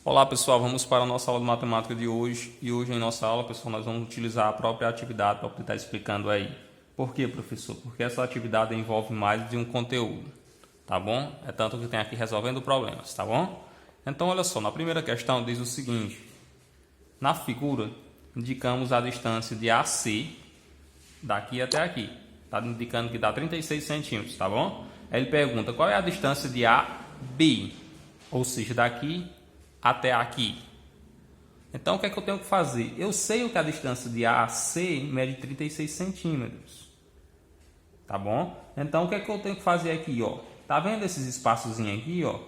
Olá pessoal, vamos para a nossa aula de matemática de hoje. E hoje em nossa aula, pessoal, nós vamos utilizar a própria atividade para poder estar explicando aí. Por quê, professor? Porque essa atividade envolve mais de um conteúdo, tá bom? É tanto que tem aqui resolvendo problemas, tá bom? Então, olha só, na primeira questão diz o seguinte. Na figura, indicamos a distância de AC daqui até aqui. Está indicando que dá 36 centímetros, tá bom? Aí ele pergunta qual é a distância de AB, ou seja, daqui até aqui. Então, o que é que eu tenho que fazer? Eu sei que a distância de A a C mede 36 centímetros. Tá bom? Então, o que é que eu tenho que fazer aqui, ó? Tá vendo esses espaçozinhos aqui, ó?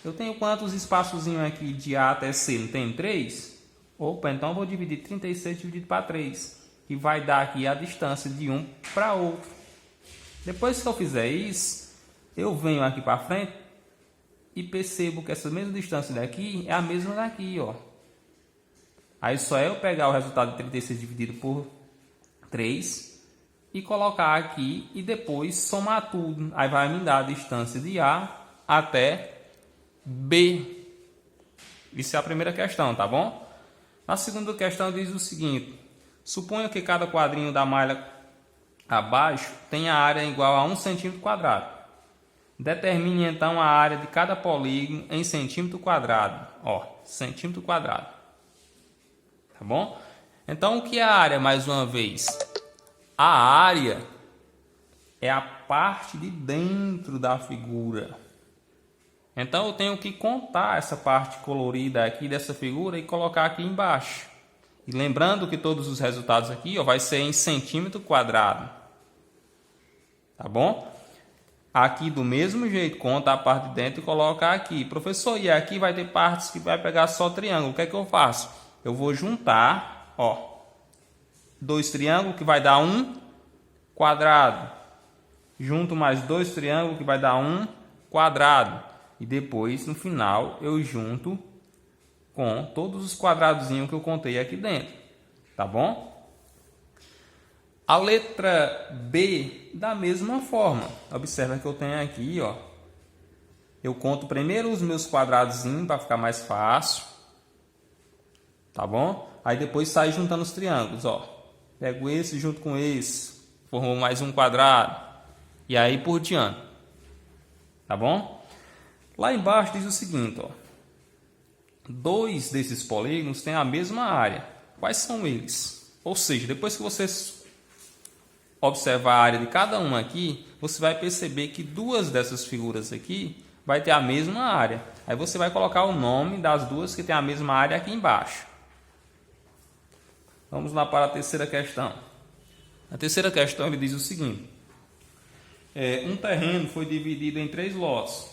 Eu tenho quantos espaçozinhos aqui de A até C? Não tem 3? Opa, então eu vou dividir 36 dividido para 3, que vai dar aqui a distância de um para outro. Depois que eu fizer isso, eu venho aqui para frente e percebo que essa mesma distância daqui é a mesma daqui, ó. Aí só é eu pegar o resultado de 36 dividido por 3 e colocar aqui e depois somar tudo. Aí vai me dar a distância de A até B. Isso é a primeira questão, tá bom? A segunda questão diz o seguinte. Suponha que cada quadrinho da malha abaixo tenha área igual a 1 centímetro quadrado. Determine então a área de cada polígono em centímetro quadrado. Ó, centímetro quadrado. Tá bom? Então, o que é a área, mais uma vez? A área é a parte de dentro da figura. Então, eu tenho que contar essa parte colorida aqui dessa figura e colocar aqui embaixo. E lembrando que todos os resultados aqui, ó, vai ser em centímetro quadrado. Tá bom? Aqui do mesmo jeito, conta a parte de dentro e coloca aqui. Professor, e aqui vai ter partes que vai pegar só triângulo. O que é que eu faço? Eu vou juntar, ó, dois triângulos que vai dar um quadrado. Junto mais dois triângulos que vai dar um quadrado. E depois, no final, eu junto com todos os quadradozinhos que eu contei aqui dentro. Tá bom? A letra B, da mesma forma. Observa que eu tenho aqui, ó. Eu conto primeiro os meus quadradozinhos para ficar mais fácil. Tá bom? Aí depois sai juntando os triângulos, ó. Pego esse junto com esse. Formou mais um quadrado. E aí por diante. Tá bom? Lá embaixo diz o seguinte, ó. Dois desses polígonos têm a mesma área. Quais são eles? Ou seja, depois que vocês observar a área de cada uma aqui, você vai perceber que duas dessas figuras aqui vai ter a mesma área. Aí você vai colocar o nome das duas que tem a mesma área aqui embaixo. Vamos lá para a terceira questão. A terceira questão ele diz o seguinte. Um terreno foi dividido em 3 lotes.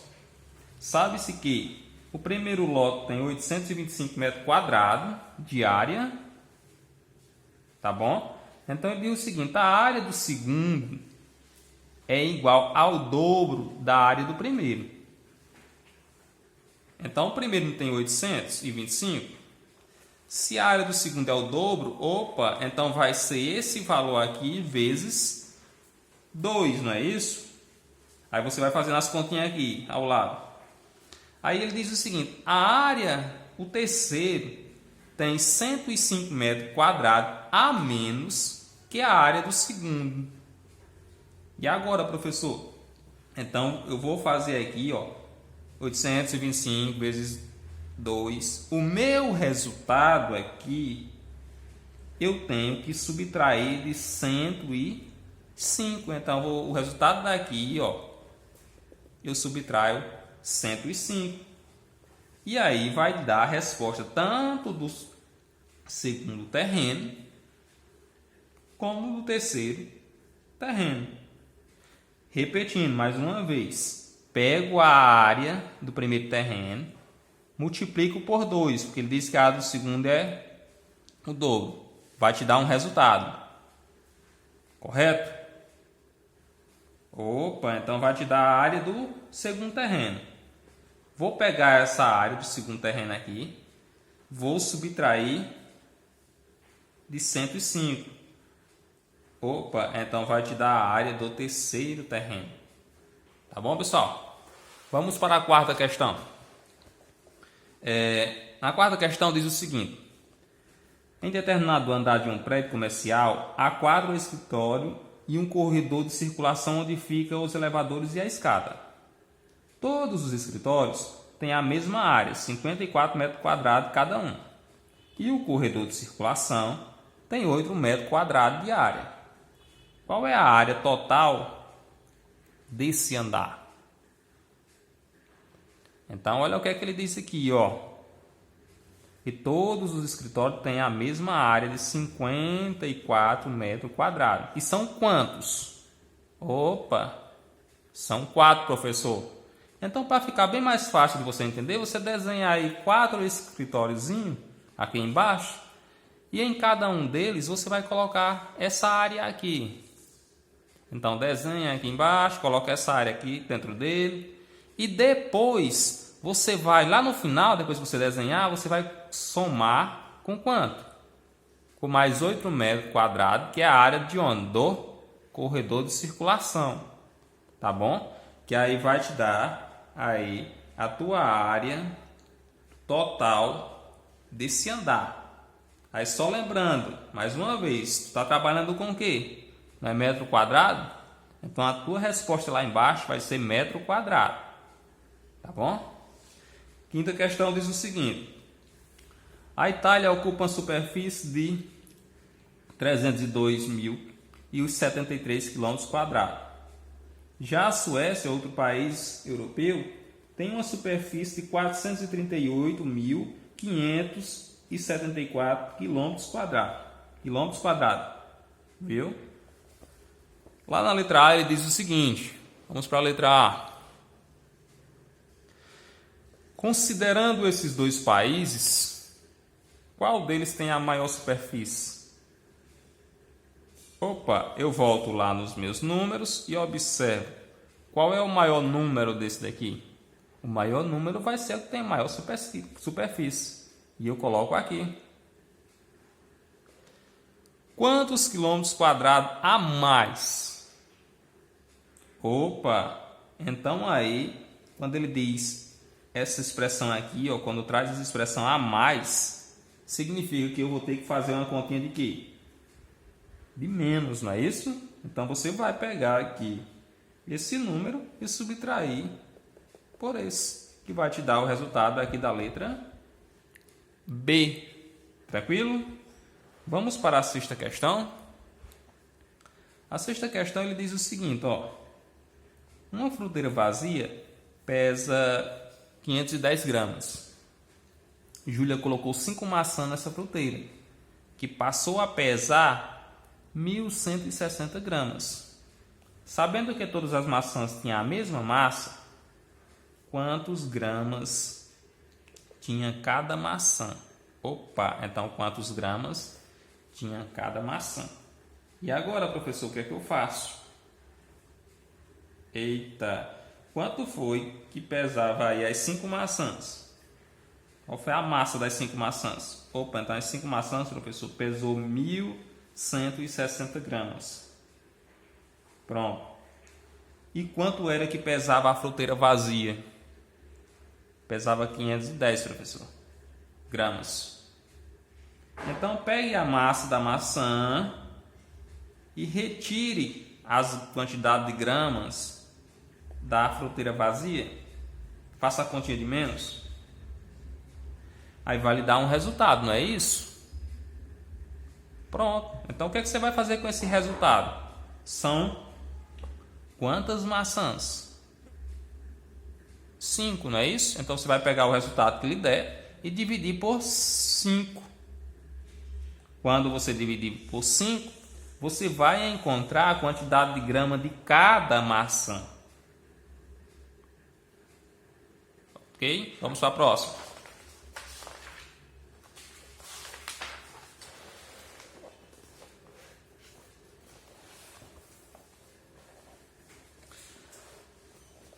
Sabe-se que o primeiro lote tem 825 metros quadrados de área. Tá bom? Então, ele diz o seguinte, a área do segundo é igual ao dobro da área do primeiro. Então, o primeiro tem 825. Se a área do segundo é o dobro, opa, então vai ser esse valor aqui vezes 2, não é isso? Aí você vai fazendo as continhas aqui, ao lado. Aí ele diz o seguinte, a área, o terceiro, tem 105 metros quadrados a menos que a área do segundo. E agora, professor? Então, eu vou fazer aqui, ó, 825 vezes 2. O meu resultado aqui, eu tenho que subtrair de 105. Então, o resultado daqui, ó, eu subtraio 105. E aí vai dar a resposta tanto do segundo terreno como do terceiro terreno. Repetindo mais uma vez. Pego a área do primeiro terreno, multiplico por 2, porque ele diz que a área do segundo é o dobro. Vai te dar um resultado. Correto? Opa, então vai te dar a área do segundo terreno. Vou pegar essa área do segundo terreno aqui, vou subtrair de 105. Opa, então vai te dar a área do terceiro terreno. Tá bom, pessoal? Vamos para a quarta questão. Na quarta questão diz o seguinte: em determinado andar de um prédio comercial, há quadro escritório e um corredor de circulação onde ficam os elevadores e a escada. Todos os escritórios têm a mesma área, 54 metros quadrados cada um. E o corredor de circulação tem 8 metros quadrados de área. Qual é a área total desse andar? Então, olha o que é que ele disse aqui, ó. E todos os escritórios têm a mesma área de 54 metros quadrados. E são quantos? Opa, são 4, professor. Então, para ficar bem mais fácil de você entender, você desenha aí 4 escritóriozinhos aqui embaixo. E em cada um deles você vai colocar essa área aqui. Então, desenha aqui embaixo, coloca essa área aqui dentro dele. E depois você vai lá no final, depois que você desenhar, você vai somar com quanto? Com mais 8 metros quadrados, que é a área de onde? Do corredor de circulação. Tá bom? Que aí vai te dar aí a tua área total desse andar. Aí só lembrando, mais uma vez, tu está trabalhando com o quê? Não é metro quadrado? Então a tua resposta lá embaixo vai ser metro quadrado. Tá bom? Quinta questão diz o seguinte: a Itália ocupa uma superfície de 302.073 km². Já a Suécia, outro país europeu, tem uma superfície de 438.574 km². Viu? Lá na letra A ele diz o seguinte, vamos para a letra A. Considerando esses dois países, qual deles tem a maior superfície? Opa, eu volto lá nos meus números e observo. Qual é o maior número desse daqui? O maior número vai ser o que tem a maior superfície. E eu coloco aqui. Quantos quilômetros quadrados a mais? Opa, então aí, quando ele diz essa expressão aqui, ó, quando traz essa expressão a mais, significa que eu vou ter que fazer uma continha de quê? De menos, não é isso? Então você vai pegar aqui esse número e subtrair por esse, que vai te dar o resultado aqui da letra B. Tranquilo? Vamos para a sexta questão. A sexta questão ele diz o seguinte, ó. Uma fruteira vazia pesa 510 gramas. Júlia colocou 5 maçãs nessa fruteira, que passou a pesar 1.160 gramas. Sabendo que todas as maçãs tinham a mesma massa, quantos gramas tinha cada maçã? Opa, então quantos gramas tinha cada maçã? E agora, professor, o que é que eu faço? Eita, quanto foi que pesava aí as 5 maçãs? Qual foi a massa das 5 maçãs? Opa, então as 5 maçãs, professor, pesou 1.160 gramas. Pronto. E quanto era que pesava a fruteira vazia? Pesava 510, professor, gramas. Então, pegue a massa da maçã e retire as quantidades de gramas da fruteira vazia. Faça a continha de menos. Aí vai lhe dar um resultado, não é isso? Pronto. Então, o que é que você vai fazer com esse resultado? São quantas maçãs? 5, não é isso? Então, você vai pegar o resultado que lhe der e dividir por 5. Quando você dividir por 5, você vai encontrar a quantidade de grama de cada maçã. Ok? Vamos para a próxima.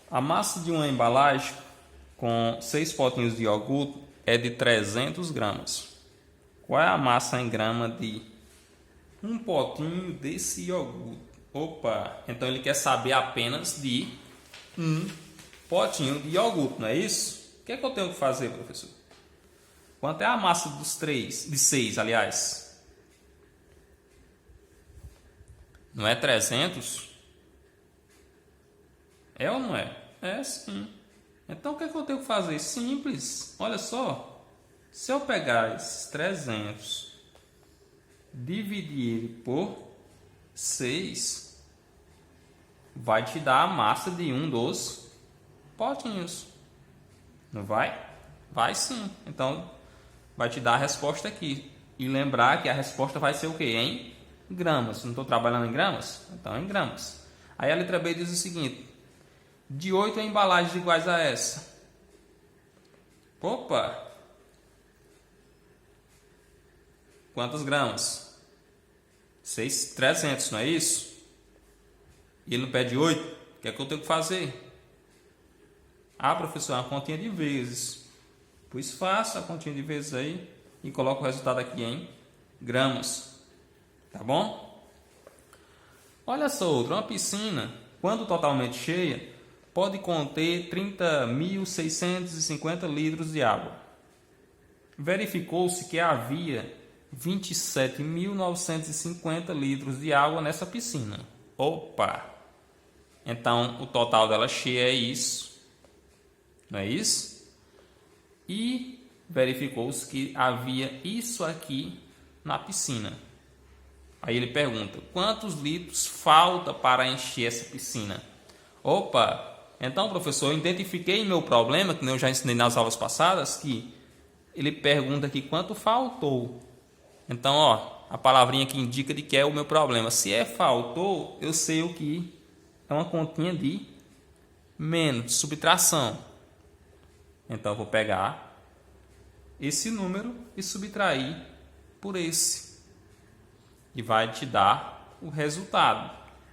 A massa de uma embalagem com 6 potinhos de iogurte é de 300 gramas. Qual é a massa em grama de um potinho desse iogurte? Opa, então ele quer saber apenas de um potinho de iogurte, não é isso? O que é que eu tenho que fazer, professor? Quanto é a massa de 6, aliás? Não é 300? É ou não é? É sim. Então o que é que eu tenho que fazer? Simples. Olha só. Se eu pegar esses 300, dividir ele por 6, vai te dar a massa de um dos potinhos. Não vai? Vai sim. Então, vai te dar a resposta aqui. E lembrar que a resposta vai ser o quê? Em gramas. Não estou trabalhando em gramas? Então, em gramas. Aí a letra B diz o seguinte: de 8 embalagens iguais a essa. Opa! Quantos gramas? 300, não é isso? E ele não pede 8? O que é que eu tenho que fazer? Ah, professor, é uma continha de vezes. Pois faça a continha de vezes aí e coloca o resultado aqui em gramas. Tá bom? Olha só outra. Uma piscina, quando totalmente cheia, pode conter 30.650 litros de água. Verificou-se que havia 27.950 litros de água nessa piscina. Opa! Então, o total dela cheia é isso. Não é isso? E verificou-se que havia isso aqui na piscina. Aí ele pergunta: quantos litros falta para encher essa piscina? Opa! Então, professor, eu identifiquei meu problema, que eu já ensinei nas aulas passadas, que ele pergunta aqui quanto faltou. Então, ó, a palavrinha que indica de que é o meu problema. Se é faltou, eu sei o que é uma continha de menos, de subtração. Então, eu vou pegar esse número e subtrair por esse. E vai te dar o resultado.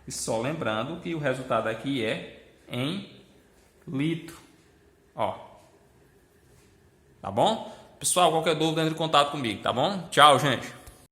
E só lembrando que o resultado aqui é em litro. Ó. Tá bom? Pessoal, qualquer dúvida, entre em contato comigo, tá bom? Tchau, gente.